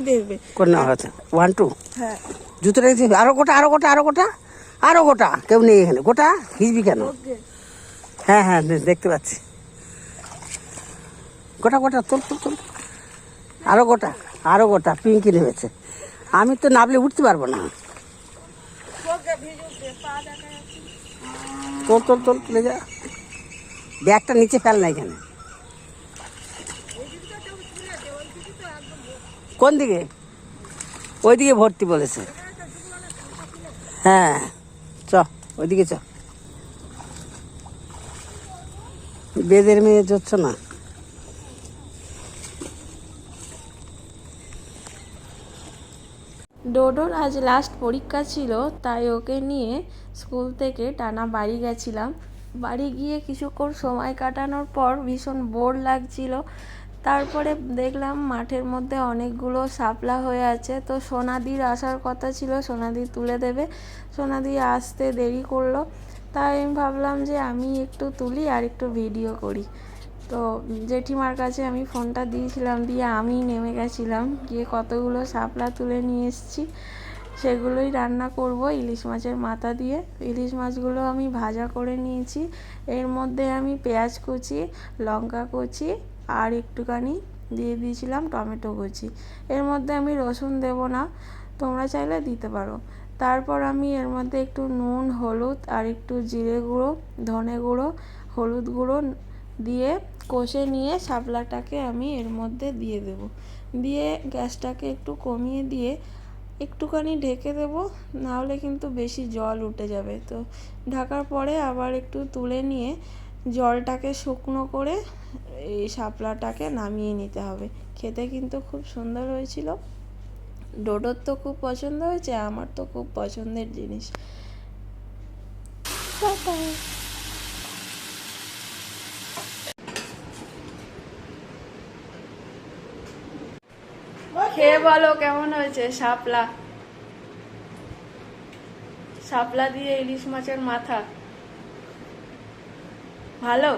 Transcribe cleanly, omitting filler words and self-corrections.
দেখবে কোন হচ্ছে 1 2 হ্যাঁ জুতো রেখে আরো গোটা আরো গোটা আরো গোটা আরো গোটা কেউ নেই এখানে গোটা ভিজবি কেন ওকে হ্যাঁ হ্যাঁ দেখতে পাচ্ছি গোটা গোটা তোল তোল তোল আরো গোটা পিঙ্কি নেমেছে আমি তো নামলে উঠতে পারবো না ওকে ভিজুকে পা দেখা যাচ্ছে তোল তোল তোল তুলে যা ব্যাগটা নিচে ফেল না এখানে কোন দিকে ওইদিকে ভর্তি বলেছে হ্যাঁ চ ওইদিকে চ বেদের মেয়ে যাচ্ছ না ডোডোর আজ লাস্ট পরীক্ষা ছিল, তাই ওকে নিয়ে স্কুল থেকে টানা বাড়ি গেছিলাম। বাড়ি গিয়ে কিছুক্ষণ সময় কাটানোর পর ভীষণ বোর লাগছিল। তারপরে দেখলাম মাঠের মধ্যে অনেকগুলো শাপলা হয়ে আছে, তো সোনাদির আসার কথা ছিল, সোনাদি তুলে দেবে। সোনাদি আসতে দেরি করলো, তাই আমি ভাবলাম যে আমি একটু তুলি আর একটু ভিডিও করি। তো জেঠিমার কাছে আমি ফোনটা দিয়েছিলাম, দিয়ে আমি নেমে গেছিলাম, গিয়ে কতগুলো শাপলা তুলে নিয়ে এসেছি। সেগুলোই রান্না করব ইলিশ মাছের মাথা দিয়ে। ইলিশ মাছগুলো আমি ভাজা করে নিয়েছি। এর মধ্যে আমি পেঁয়াজ কুচি, লঙ্কা কুচি আর একটুখানি দিয়ে দিয়েছিলাম টমেটো কুচি। এর মধ্যে আমি রসুন দেব না, তোমরা চাইলে দিতে পারো। তারপর আমি এর মধ্যে একটু নুন, হলুদ আর একটু জিরে গুঁড়ো, ধনে গুঁড়ো, হলুদ গুঁড়ো দিয়ে কষে নিয়ে শাপলাটাকে আমি এর মধ্যে দিয়ে দেব। দিয়ে গ্যাসটাকে একটু কমিয়ে দিয়ে একটুখানি ঢেকে দেব, নাহলে কিন্তু বেশি জল উঠে যাবে। তো ঢাকার পরে আবার একটু তুলে নিয়ে জলটাকে শুকনো করে এই শাপলাটাকে নামিয়ে নিতে হবে। খেতে কিন্তু খুব সুন্দর হয়েছিল। ডোডোর তো খুব পছন্দ হয়েছে, আমার তো খুব পছন্দের জিনিস। খেয়ে বলো কেমন হয়েছে শাপলা। শাপলা দিয়ে ইলিশ মাছের মাথা ভালো।